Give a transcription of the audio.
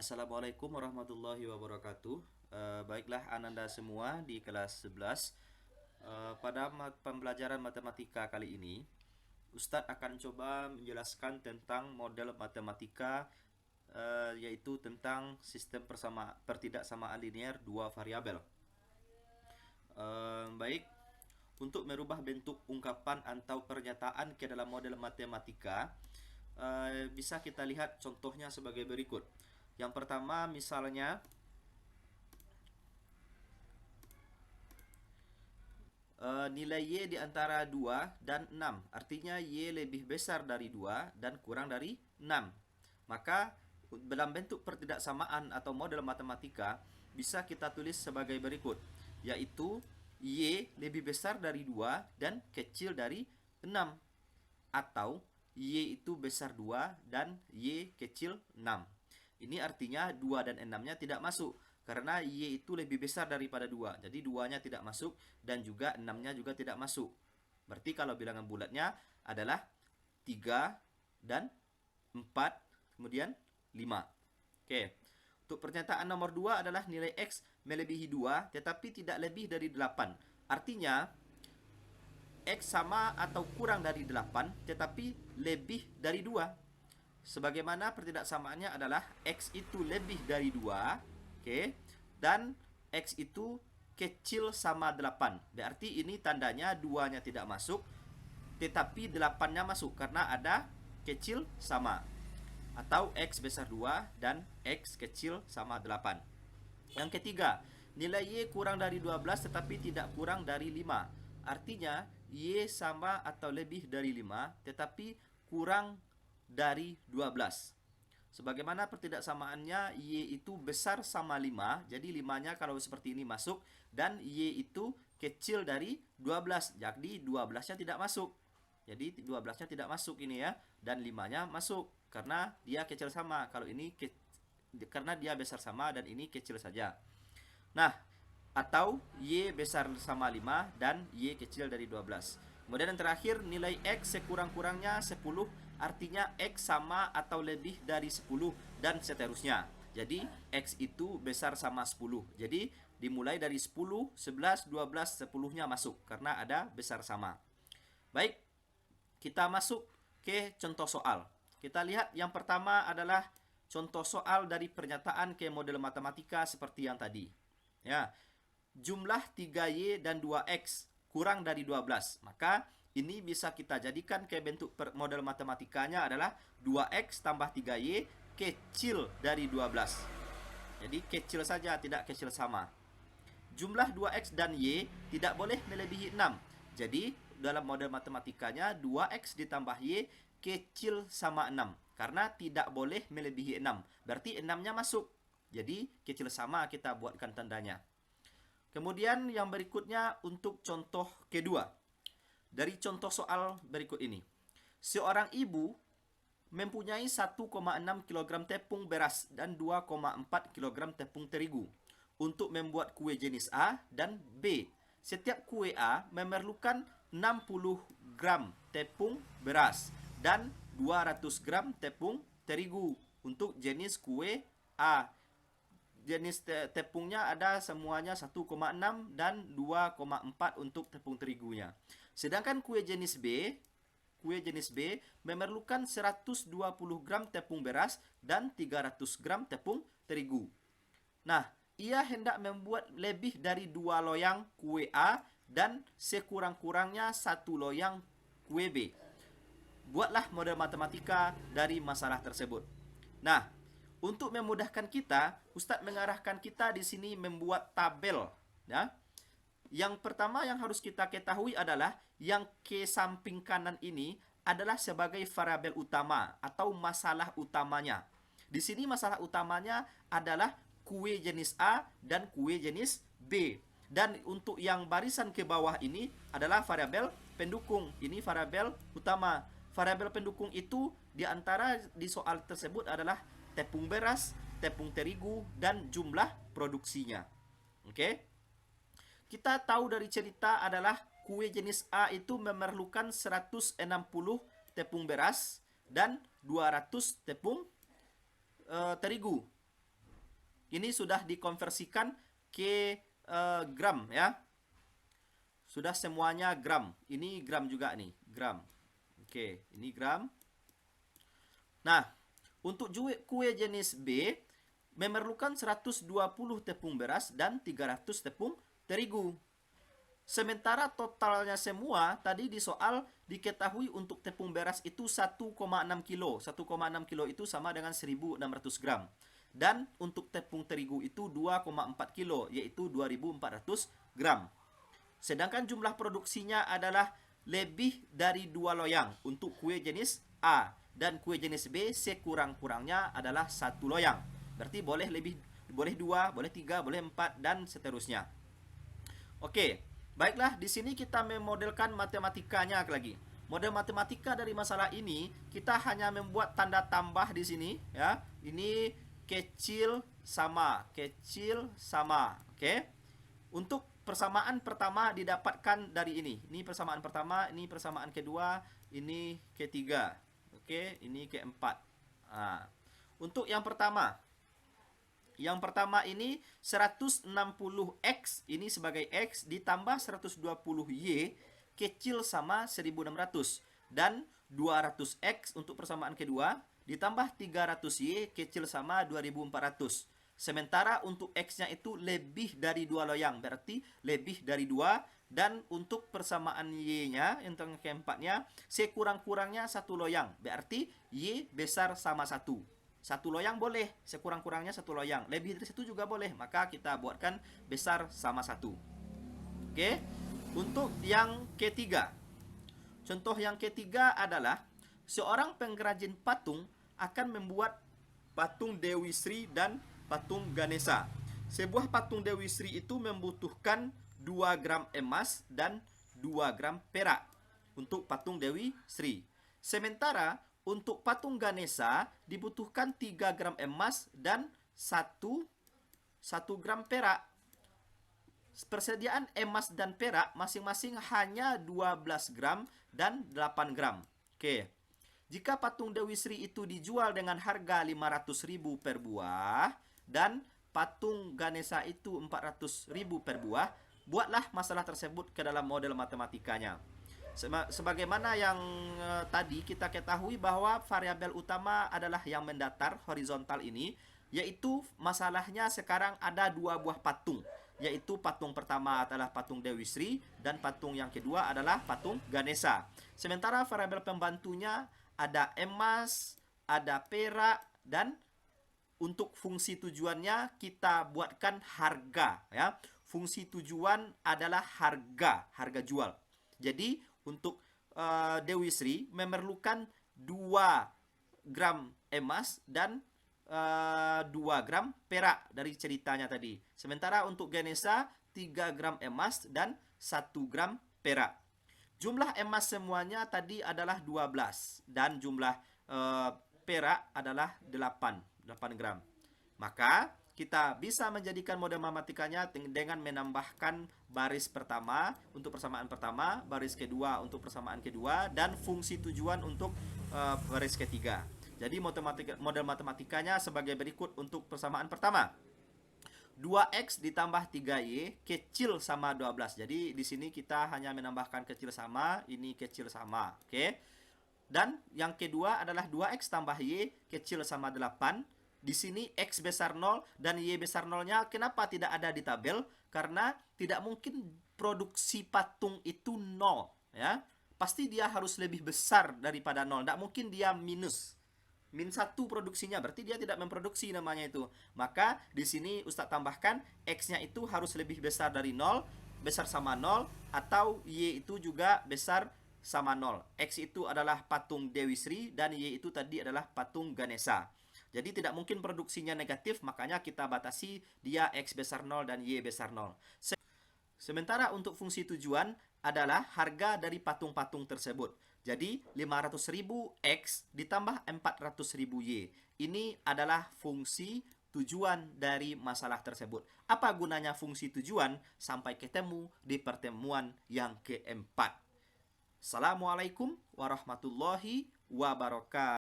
Assalamualaikum warahmatullahi wabarakatuh. Baiklah Ananda semua di kelas 11. Pada pembelajaran matematika kali ini, Ustadz akan coba menjelaskan tentang model matematika, yaitu tentang sistem pertidaksamaan linear dua variabel. Baik, untuk merubah bentuk ungkapan atau pernyataan ke dalam model matematika, bisa kita lihat contohnya sebagai berikut. Yang pertama, misalnya nilai Y di antara 2 dan 6. Artinya Y lebih besar dari 2 dan kurang dari 6. Maka dalam bentuk pertidaksamaan atau model matematika bisa kita tulis sebagai berikut, yaitu Y lebih besar dari 2 dan kecil dari 6. Atau Y itu besar 2 dan Y kecil 6. Ini artinya 2 dan 6-nya tidak masuk, karena Y itu lebih besar daripada 2. Jadi 2-nya tidak masuk dan juga 6-nya juga tidak masuk. Berarti kalau bilangan bulatnya adalah 3 dan 4, kemudian 5. Oke. Untuk pernyataan nomor 2 adalah nilai X melebihi 2 tetapi tidak lebih dari 8. Artinya X sama atau kurang dari 8 tetapi lebih dari 2. Sebagaimana pertidaksamaannya adalah X itu lebih dari 2, oke, dan X itu kecil sama 8. Berarti ini tandanya 2-nya tidak masuk, tetapi 8-nya masuk karena ada kecil sama. Atau X besar 2 dan X kecil sama 8. Yang ketiga, nilai Y kurang dari 12 tetapi tidak kurang dari 5. Artinya Y sama atau lebih dari 5 tetapi kurang dari 12. Sebagaimana pertidaksamaannya, Y itu besar sama 5. Jadi 5-nya kalau seperti ini masuk, dan Y itu kecil dari 12. Jadi 12-nya tidak masuk. Jadi 12-nya tidak masuk ini ya, dan 5-nya masuk karena dia kecil sama. Kalau ini karena dia besar sama dan ini kecil saja. Nah, atau Y besar sama 5 dan Y kecil dari 12. Kemudian yang terakhir, nilai X sekurang-kurangnya 10, artinya X sama atau lebih dari 10 dan seterusnya. Jadi X itu besar sama 10. Jadi dimulai dari 10, 11, 12, 10-nya masuk karena ada besar sama. Baik, kita masuk ke contoh soal. Kita lihat yang pertama adalah contoh soal dari pernyataan ke model matematika seperti yang tadi. Ya, jumlah 3Y dan 2X kurang dari 12. Maka ini bisa kita jadikan ke bentuk model matematikanya adalah 2X tambah 3Y kecil dari 12. Jadi kecil saja, tidak kecil sama. Jumlah 2X dan Y tidak boleh melebihi 6. Jadi dalam model matematikanya 2X ditambah Y kecil sama 6. Karena tidak boleh melebihi 6. Berarti 6-nya masuk. Jadi kecil sama kita buatkan tandanya. Kemudian yang berikutnya untuk contoh kedua. Dari contoh soal berikut ini. Seorang ibu mempunyai 1,6 kg tepung beras dan 2,4 kg tepung terigu untuk membuat kue jenis A dan B. Setiap kue A memerlukan 60 gram tepung beras dan 200 gram tepung terigu untuk jenis kue A. Jenis tepungnya ada semuanya 1,6 dan 2,4 untuk tepung terigunya. Sedangkan kue jenis B memerlukan 120 gram tepung beras dan 300 gram tepung terigu. Nah, ia hendak membuat lebih dari 2 loyang kue A dan sekurang-kurangnya 1 loyang kue B. Buatlah model matematika dari masalah tersebut. Nah, untuk memudahkan kita, Ustadz mengarahkan kita di sini membuat tabel, ya. Yang pertama yang harus kita ketahui adalah yang ke samping kanan ini adalah sebagai variabel utama atau masalah utamanya. Di sini masalah utamanya adalah kue jenis A dan kue jenis B. Dan untuk yang barisan ke bawah ini adalah variabel pendukung. Ini variabel utama. Variabel pendukung itu diantara di soal tersebut adalah tepung beras, tepung terigu, dan jumlah produksinya. Oke. Kita tahu dari cerita adalah kue jenis A itu memerlukan 160 tepung beras dan 200 tepung terigu. ini sudah dikonversikan ke gram ya. Sudah semuanya gram. Ini gram juga nih, gram. Oke, ini gram. Nah, untuk kue jenis B memerlukan 120 tepung beras dan 300 tepung terigu. Sementara totalnya semua tadi di soal diketahui untuk tepung beras itu 1,6 kilo. 1,6 kilo itu sama dengan 1.600 gram. Dan untuk tepung terigu itu 2,4 kilo, yaitu 2.400 gram. Sedangkan jumlah produksinya adalah lebih dari 2 loyang untuk kue jenis A. Dan kue jenis B sekurang-kurangnya adalah 1 loyang. Berarti boleh lebih, boleh 2, boleh 3, boleh 4, dan seterusnya. Oke, baiklah, di sini kita memodelkan matematikanya lagi. Model matematika dari masalah ini, kita hanya membuat tanda tambah di sini ya. Ini kecil sama. Oke. Untuk persamaan pertama didapatkan dari ini. Ini persamaan pertama, ini persamaan kedua, ini ketiga. Oke, ini keempat. Nah, untuk yang pertama ini 160x ini sebagai x ditambah 120y kecil sama 1600 dan 200x untuk persamaan kedua ditambah 300y kecil sama 2400. Sementara untuk x-nya itu lebih dari 2 loyang, berarti lebih dari 2. Dan untuk persamaan y-nya, yang keempatnya, sekurang-kurangnya 1 loyang, berarti y besar sama 1. 1 loyang boleh, sekurang-kurangnya 1 loyang. Lebih dari 1 juga boleh, maka kita buatkan besar sama 1. Oke, untuk yang ketiga. Contoh yang ketiga adalah seorang pengrajin patung akan membuat patung Dewi Sri dan patung Ganesha. Sebuah patung Dewi Sri itu membutuhkan 2 gram emas dan 2 gram perak untuk patung Dewi Sri. Sementara untuk patung Ganesha dibutuhkan 3 gram emas dan 1 gram perak. Persediaan emas dan perak masing-masing hanya 12 gram dan 8 gram. Oke. Jika patung Dewi Sri itu dijual dengan harga 500.000 per buah dan patung Ganesha itu 400.000 per buah, buatlah masalah tersebut ke dalam model matematikanya. Sebagaimana yang tadi kita ketahui bahwa variabel utama adalah yang mendatar horizontal ini, yaitu masalahnya sekarang ada 2 buah patung, yaitu patung pertama adalah patung Dewi Sri dan patung yang kedua adalah patung Ganesha. Sementara variabel pembantunya ada emas, ada perak, dan untuk fungsi tujuannya kita buatkan harga ya. Fungsi tujuan adalah harga jual. Jadi untuk Dewi Sri memerlukan 2 gram emas dan 2 gram perak dari ceritanya tadi. Sementara untuk Ganesha 3 gram emas dan 1 gram perak. Jumlah emas semuanya tadi adalah 12 dan jumlah perak adalah 8 gram. Maka kita bisa menjadikan model matematikanya dengan menambahkan baris pertama untuk persamaan pertama, baris kedua untuk persamaan kedua, dan fungsi tujuan untuk baris ketiga. Jadi model matematikanya sebagai berikut untuk persamaan pertama. 2x ditambah 3y kecil sama 12. Jadi di sini kita hanya menambahkan kecil sama, ini kecil sama. Oke. Dan yang kedua adalah 2x tambah y kecil sama 8. Di sini x besar 0 dan y besar 0-nya kenapa tidak ada di tabel? Karena tidak mungkin produksi patung itu 0 ya. Pasti dia harus lebih besar daripada 0. Tidak mungkin dia minus. Min 1 produksinya, berarti dia tidak memproduksi namanya itu. Maka di sini Ustadz tambahkan x-nya itu harus lebih besar dari 0, besar sama 0, atau y itu juga besar sama 0. X itu adalah patung Dewi Sri dan y itu tadi adalah patung Ganesha. Jadi tidak mungkin produksinya negatif, makanya kita batasi dia x besar 0 dan y besar 0. Sementara untuk fungsi tujuan adalah harga dari patung-patung tersebut. Jadi 500.000 X ditambah 400.000 Y. Ini adalah fungsi tujuan dari masalah tersebut. Apa gunanya fungsi tujuan? Sampai ketemu di pertemuan yang keempat. Assalamualaikum warahmatullahi wabarakatuh.